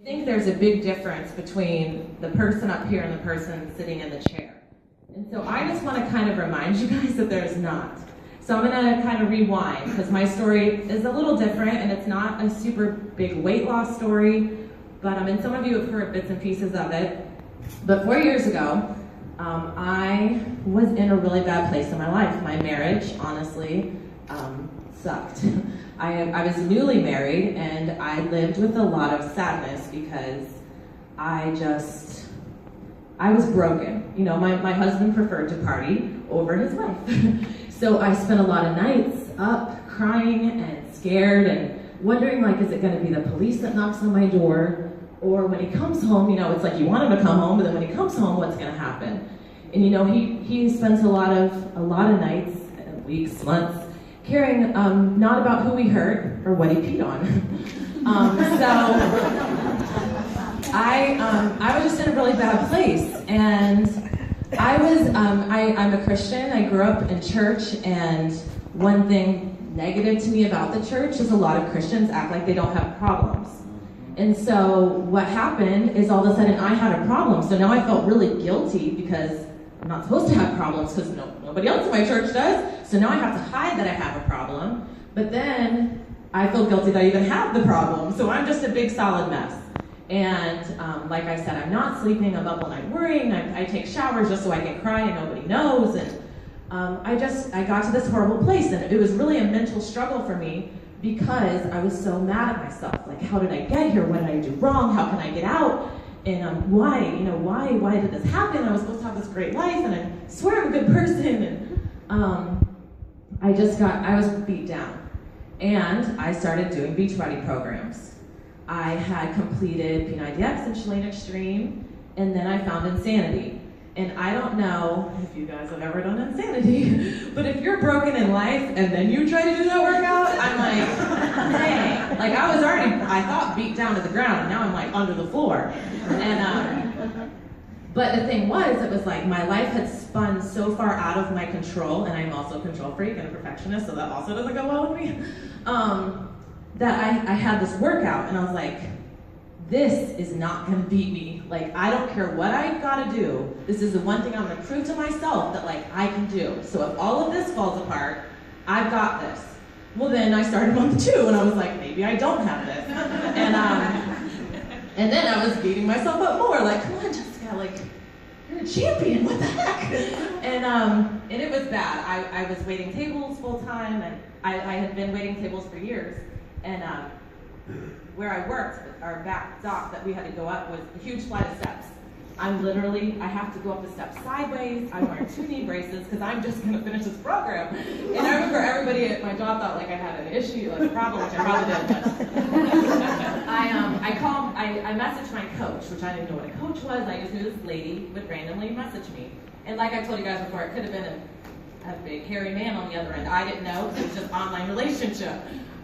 I think there's a big difference between the person up here and the person sitting in the chair. And so I just want to kind of remind you guys that there's not. So I'm going to kind of rewind because my story is a little different and it's not a super big weight loss story, but some of you have heard bits and pieces of it. But 4 years ago, I was in a really bad place in my life. My marriage, honestly, sucked. I was newly married and I lived with a lot of sadness because I was broken. You know, my husband preferred to party over his wife. So I spent a lot of nights up crying and scared and wondering, like, is it gonna be the police that knocks on my door? Or when he comes home, you know, it's like you want him to come home, but then when he comes home, what's gonna happen? And you know, he spends a lot of nights, weeks, months, caring not about who he hurt or what he peed on. I was just in a really bad place, and I'm a Christian. I grew up in church, and one thing negative to me about the church is a lot of Christians act like they don't have problems. And so what happened is all of a sudden I had a problem. So now I felt really guilty because I'm not supposed to have problems because nobody else in my church does. So now I have to hide that I have a problem. But then I feel guilty that I even have the problem. So I'm just a big solid mess. And like I said, I'm not sleeping. I'm up all night worrying. I take showers just so I can cry and nobody knows. And I got to this horrible place. And it was really a mental struggle for me because I was so mad at myself. Like, how did I get here? What did I do wrong? How can I get out? And why did this happen? I was supposed to have this great life, and I swear I'm a good person. And I was beat down. And I started doing Beachbody programs. I had completed P90X and Shalane Extreme, and then I found Insanity. And I don't know if you guys have ever done Insanity, but if you're broken in life and then you try to do that workout, I'm like, dang. Like I was already, I thought, beat down to the ground, and now I'm like under the floor. And but the thing was, it was like my life had spun so far out of my control, and I'm also a control freak and a perfectionist, so that also doesn't go well with me, that I had this workout, and I was like, this is not gonna beat me. Like, I don't care what I gotta do. This is the one thing I'm gonna prove to myself that, like, I can do. So if all of this falls apart, I've got this. Well, then I started month 2, and I was like, maybe I don't have this. And then I was beating myself up more, like, come on, Jessica, like, you're a champion, what the heck? And it was bad. I was waiting tables full time, and I had been waiting tables for years. And where I worked, our back dock that we had to go up was a huge flight of steps. I have to go up the steps sideways. I'm wearing 2 knee braces because I'm just gonna finish this program. And I remember everybody at my job thought like I had an issue, like a problem, which I probably did. I messaged my coach, which I didn't know what a coach was. I just knew this lady would randomly message me. And like I told you guys before, it could have been a big hairy man on the other end. I didn't know, it was just online relationship.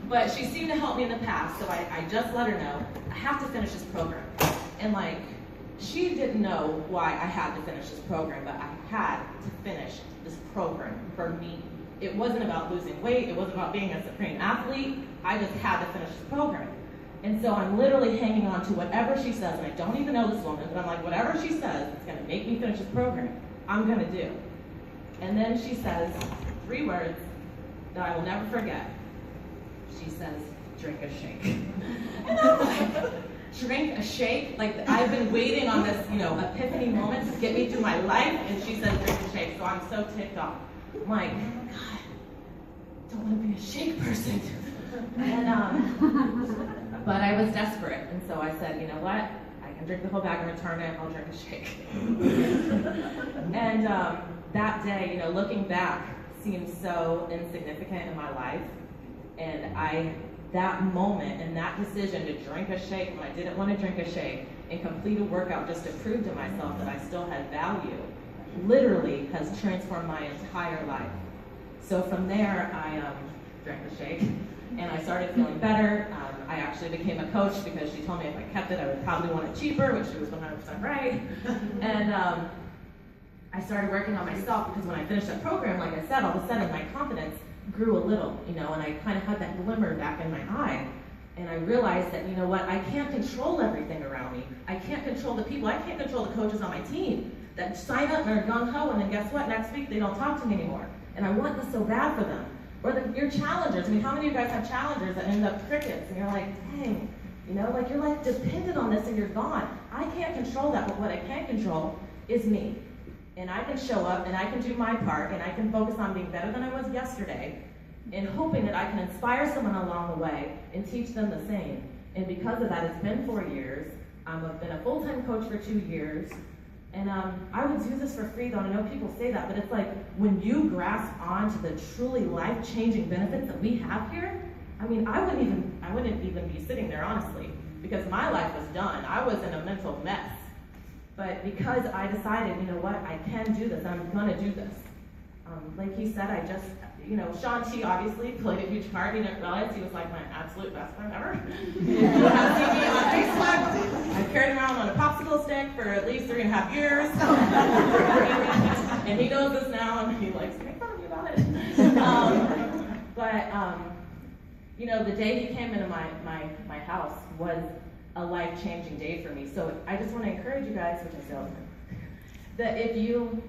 But she seemed to help me in the past, so I just let her know, I have to finish this program. And like, she didn't know why I had to finish this program, but I had to finish this program for me. It wasn't about losing weight, it wasn't about being a supreme athlete, I just had to finish this program. And so I'm literally hanging on to whatever she says, and I don't even know this woman, but I'm like, whatever she says, it's gonna make me finish this program, I'm gonna do. And then she says 3 words that I will never forget. She says, drink a shake. And I'm like, drink a shake? Like, I've been waiting on this, epiphany moment to get me through my life, and she says, drink a shake. So I'm so ticked off. I'm like, oh God, I don't want to be a shake person. And, but I was desperate, and so I said, you know what? I can drink the whole bag and return it, I'll drink a shake. And that day, looking back, seemed so insignificant in my life. And that moment and that decision to drink a shake when I didn't want to drink a shake and complete a workout just to prove to myself that I still had value, literally has transformed my entire life. So from there, I drank the shake and I started feeling better. I actually became a coach because she told me if I kept it, I would probably want it cheaper, which she was 100% right. And I started working on myself because when I finished that program, like I said, all of a sudden my confidence grew a little, and I kind of had that glimmer back in my eye. And I realized that, I can't control everything around can't control the people. I can't control the coaches on my team that sign up and are gung-ho, and then guess what? Next week, they don't talk to me anymore. And I want this so bad for them. Or your challengers. I mean, how many of you guys have challengers that end up crickets? And you're like, dang, you know, like your life depended on this and you're gone. I can't control that, but what I can control is me. And I can show up and I can do my part and I can focus on being better than I was yesterday and hoping that I can inspire someone along the way and teach them the same. And because of that, it's been 4 years. I've been a full-time coach for 2 years. And I would do this for free, though. I know people say that, but it's like when you grasp on to the truly life-changing benefits that we have here, I mean, I wouldn't even be sitting there, honestly, because my life was done. I was in a mental mess. But because I decided, you know what, I can do this, I'm gonna do this. Like he said, Shaun T obviously played a huge part. He didn't realize he was like my absolute best friend ever. If you have seen me on Facebook, I've carried him around on a popsicle stick for at least 3.5 years. And he knows this now, and he likes to make fun of me about it. The day he came into my house was a life-changing day for me. So I just want to encourage you guys, which I say all the time, that if you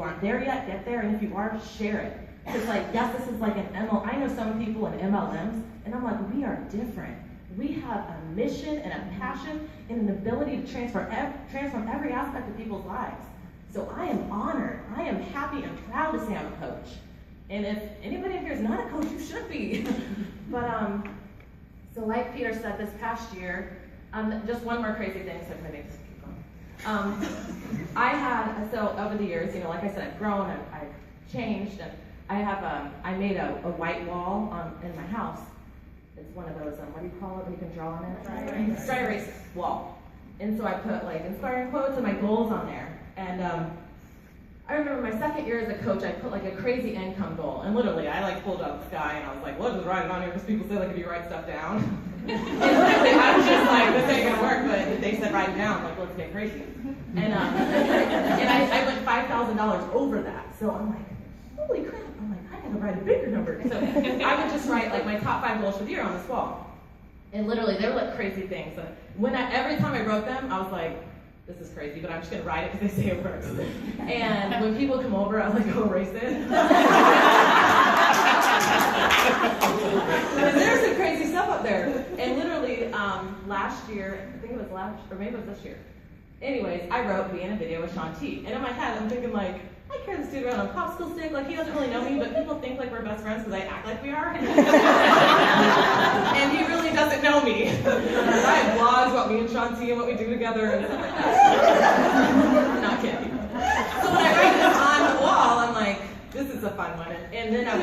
aren't there yet, get there, and if you are, share it. It's like, yes, this is like an MLM. I know some people in MLMs, and I'm like, we are different. We have a mission and a passion and an ability to transform every aspect of people's lives. So I am honored. I am happy and proud to say I'm a coach. And if anybody in here is not a coach, you should be. So like Peter said, this past year, just one more crazy thing, so I think just keep going. So over the years, like I said, I've grown, I've changed, and I made a white wall in my house. It's one of those, what do you call it when you can draw on it? Dry erase wall. And so I put like inspiring quotes and my goals on there. And I remember my second year as a coach, I put like a crazy income goal. And literally, I like pulled up the sky and I was like, well, just write it on here because people say like if you write stuff down. And literally, I was just like, this ain't gonna work, but they said write it down. I'm like, let's get crazy. And I went $5,000 over that. So I'm like, holy crap. I'm like, I gotta write a bigger number. So I would just write like my top 5 goals for the year on this wall. And literally, they were like crazy things. So every time I wrote them, I was like, this is crazy, but I'm just gonna write it because they say it works. And when people come over, I like go erase it. But there's some crazy stuff up there. And literally, last year, I think it was or maybe it was this year. Anyways, I wrote be in a video with Shaun T. And in my head, I'm thinking like, I carry this dude around on a popsicle stick, like he doesn't really know me, but people think like we're best friends because I act like we are. And he really doesn't know me. I have blogs about me and Shaun T and what we do together and stuff like that. I'm not kidding. So when I write this on the wall, I'm like, this is a fun one. And then I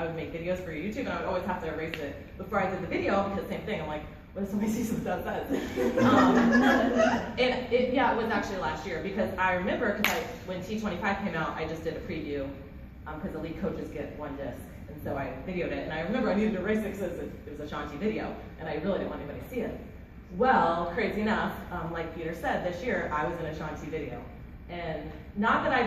would make videos for YouTube, and I would always have to erase it before I did the video because same thing. I'm like, what if somebody sees what that says? It was actually last year because I remember when T25 came out, I just did a preview because elite coaches get 1 disc. And so I videoed it, and I remember I needed to erase it because it was a Shaun T video, and I really didn't want anybody to see it. Well, crazy enough, like Peter said, this year I was in a Shaun T video. And not that I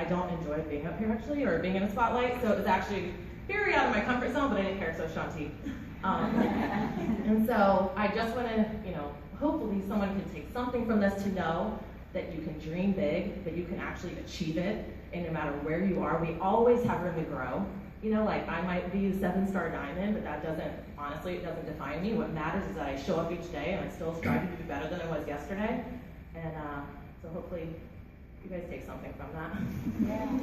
don't enjoy being up here actually, or being in a spotlight, so it was actually very out of my comfort zone, but I didn't care, so Shaun T. And so I just want to, hopefully someone can take something from this to know that you can dream big, that you can actually achieve it, and no matter where you are, we always have room to grow. Like I might be a 7-star diamond, but that honestly, it doesn't define me. What matters is that I show up each day and I still strive to be better than I was yesterday. And so hopefully you guys take something from that. Yeah.